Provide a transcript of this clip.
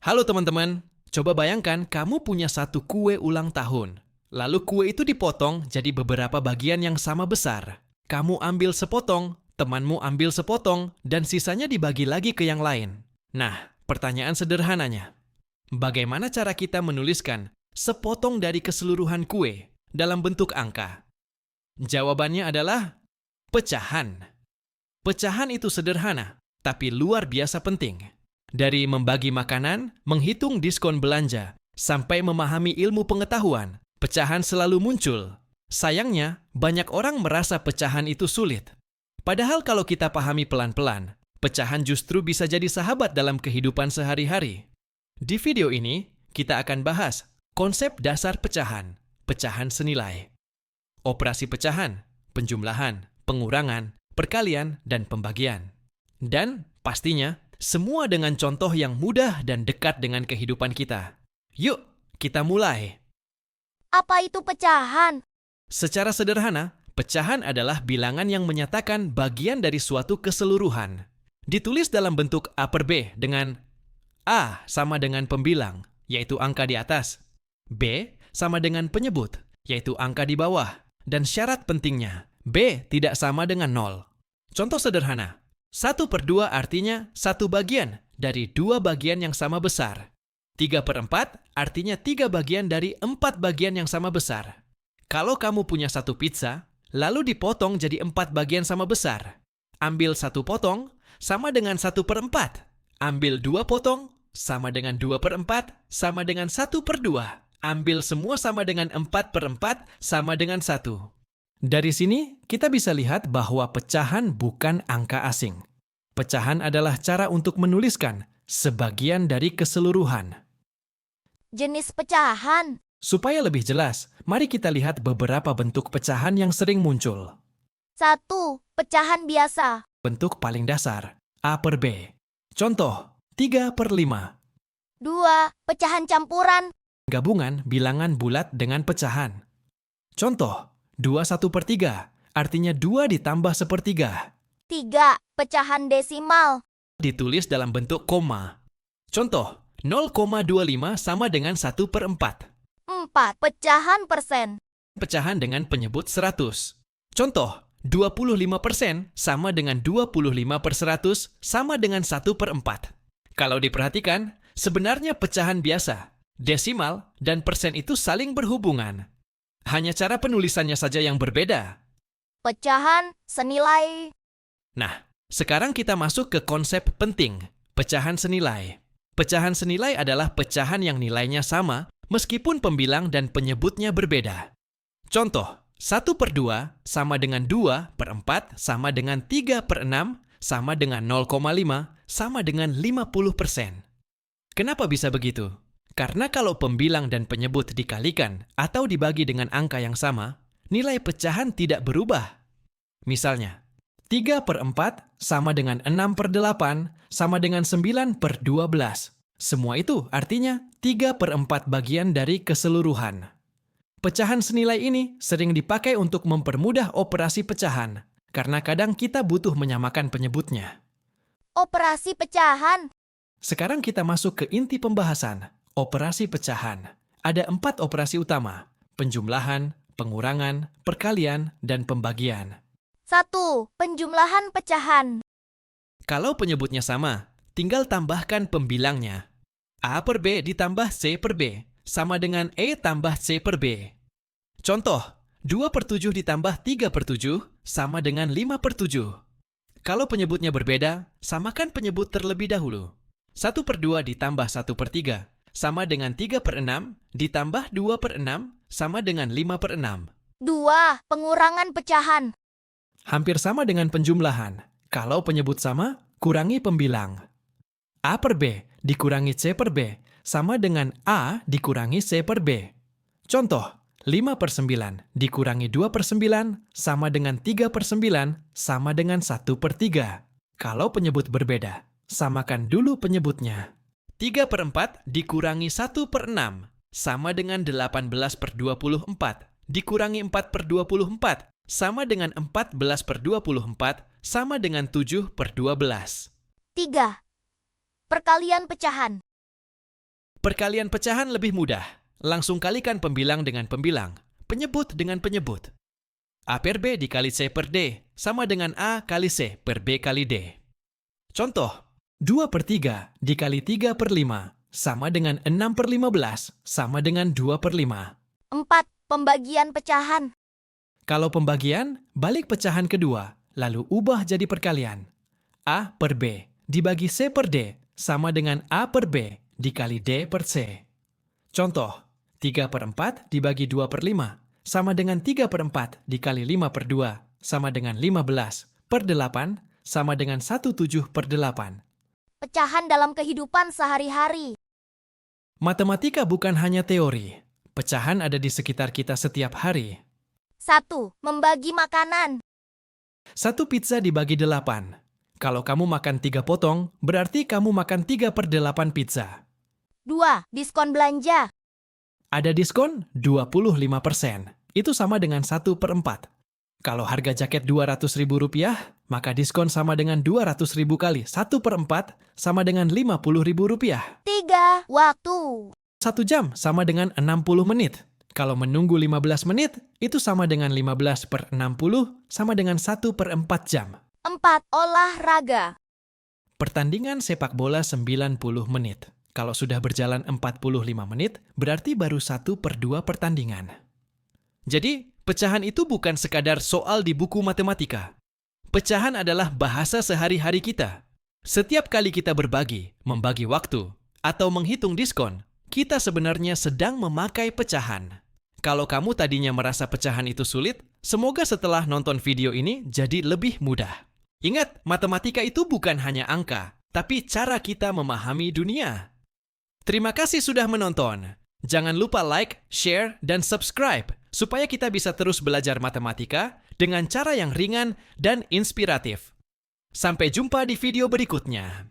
Halo teman-teman, coba bayangkan kamu punya satu kue ulang tahun. Lalu kue itu dipotong jadi beberapa bagian yang sama besar. Kamu ambil sepotong, temanmu ambil sepotong, dan sisanya dibagi lagi ke yang lain. Nah, pertanyaan sederhananya, bagaimana cara kita menuliskan sepotong dari keseluruhan kue dalam bentuk angka? Jawabannya adalah pecahan. Pecahan itu sederhana, tapi luar biasa penting. Dari membagi makanan, menghitung diskon belanja, sampai memahami ilmu pengetahuan, pecahan selalu muncul. Sayangnya, banyak orang merasa pecahan itu sulit. Padahal kalau kita pahami pelan-pelan, pecahan justru bisa jadi sahabat dalam kehidupan sehari-hari. Di video ini, kita akan bahas konsep dasar pecahan, pecahan senilai. Operasi pecahan, penjumlahan, pengurangan, perkalian, dan pembagian. Dan pastinya, semua dengan contoh yang mudah dan dekat dengan kehidupan kita. Yuk, kita mulai. Apa itu pecahan? Secara sederhana, pecahan adalah bilangan yang menyatakan bagian dari suatu keseluruhan. Ditulis dalam bentuk A per B dengan A sama dengan pembilang, yaitu angka di atas. B sama dengan penyebut, yaitu angka di bawah. Dan syarat pentingnya, B tidak sama dengan 0. Contoh sederhana, 1/2 artinya 1 bagian dari 2 bagian yang sama besar. 3/4 artinya 3 bagian dari 4 bagian yang sama besar. Kalau kamu punya satu pizza, lalu dipotong jadi 4 bagian sama besar. Ambil 1 potong, sama dengan 1/4. Ambil 2 potong, sama dengan 2/4, sama dengan 1/2. Ambil semua sama dengan 4/4, sama dengan 1. Dari sini, kita bisa lihat bahwa pecahan bukan angka asing. Pecahan adalah cara untuk menuliskan sebagian dari keseluruhan. Jenis pecahan. Supaya lebih jelas, mari kita lihat beberapa bentuk pecahan yang sering muncul. 1. Pecahan biasa. Bentuk paling dasar, A per B. Contoh, 3/5. 2. Pecahan campuran. Gabungan bilangan bulat dengan pecahan. Contoh, 2/1/3, artinya 2 ditambah 1/3. 3. Pecahan desimal. Ditulis dalam bentuk koma. Contoh, 0,25 sama dengan 1/4. 4. Pecahan persen. Pecahan dengan penyebut 100. Contoh, 25% sama dengan 25/100 sama dengan 1/4. Kalau diperhatikan, sebenarnya pecahan biasa, desimal, dan persen itu saling berhubungan. Hanya cara penulisannya saja yang berbeda. Pecahan senilai. Nah, sekarang kita masuk ke konsep penting, pecahan senilai. Pecahan senilai adalah pecahan yang nilainya sama meskipun pembilang dan penyebutnya berbeda. Contoh, 1/2 sama dengan 2/4 sama dengan 3/6 sama dengan 0,5 sama dengan 50%. Kenapa bisa begitu? Karena kalau pembilang dan penyebut dikalikan atau dibagi dengan angka yang sama, nilai pecahan tidak berubah. Misalnya, 3/4 sama dengan 6/8 sama dengan 9/12. Semua itu artinya 3/4 bagian dari keseluruhan. Pecahan senilai ini sering dipakai untuk mempermudah operasi pecahan, karena kadang kita butuh menyamakan penyebutnya. Operasi pecahan. Sekarang kita masuk ke inti pembahasan, operasi pecahan. Ada 4 operasi utama, penjumlahan, pengurangan, perkalian, dan pembagian. 1. Penjumlahan pecahan. Kalau penyebutnya sama, tinggal tambahkan pembilangnya. A per B ditambah C per B, sama dengan E tambah C per B. Contoh, 2/7 ditambah 3/7, sama dengan 5/7. Kalau penyebutnya berbeda, samakan penyebut terlebih dahulu. 1/2 ditambah 1/3, sama dengan 3/6, ditambah 2/6, sama dengan 5/6. 2. Pengurangan pecahan. Hampir sama dengan penjumlahan. Kalau penyebut sama, kurangi pembilang. A per B dikurangi C per B sama dengan A dikurangi C per B. Contoh, 5/9 dikurangi 2/9 sama dengan 3/9 sama dengan 1/3. Kalau penyebut berbeda, samakan dulu penyebutnya. 3/4 dikurangi 1/6 sama dengan 18/24 dikurangi 4/24 sama dengan 14/24 sama dengan 7/12. 3. Perkalian pecahan. Perkalian pecahan lebih mudah. Langsung kalikan pembilang dengan pembilang, penyebut dengan penyebut. A per B dikali C per D sama dengan A kali C per B kali D. Contoh, 2 per 3 dikali 3 per 5 sama dengan 6 per 15 sama dengan 2 per 5. 4. Pembagian pecahan. Kalau pembagian, balik pecahan kedua, lalu ubah jadi perkalian. A per B dibagi C per D sama dengan A per B dikali D per C. Contoh, 3 per 4 dibagi 2 per 5 sama dengan 3 per 4 dikali 5 per 2 sama dengan 15 per 8 sama dengan 17 per 8. Pecahan dalam kehidupan sehari-hari. Matematika bukan hanya teori. Pecahan ada di sekitar kita setiap hari. 1. Membagi makanan. 1 pizza dibagi 8. Kalau kamu makan 3 potong, berarti kamu makan 3 per 8 pizza. 2. Diskon belanja. Ada diskon 25%. Itu sama dengan 1 per 4. Kalau harga jaket Rp200.000, maka diskon sama dengan 200.000 kali 1 per 4 sama dengan Rp50.000. 3. Waktu. 1 jam sama dengan 60 menit. Kalau menunggu 15 menit, itu sama dengan 15 per 60 sama dengan 1 per 4 jam. 4. Olahraga. Pertandingan sepak bola 90 menit. Kalau sudah berjalan 45 menit, berarti baru 1 per 2 pertandingan. Jadi, pecahan itu bukan sekadar soal di buku matematika. Pecahan adalah bahasa sehari-hari kita. Setiap kali kita berbagi, membagi waktu, atau menghitung diskon, kita sebenarnya sedang memakai pecahan. Kalau kamu tadinya merasa pecahan itu sulit, semoga setelah nonton video ini jadi lebih mudah. Ingat, matematika itu bukan hanya angka, tapi cara kita memahami dunia. Terima kasih sudah menonton. Jangan lupa like, share, dan subscribe supaya kita bisa terus belajar matematika dengan cara yang ringan dan inspiratif. Sampai jumpa di video berikutnya.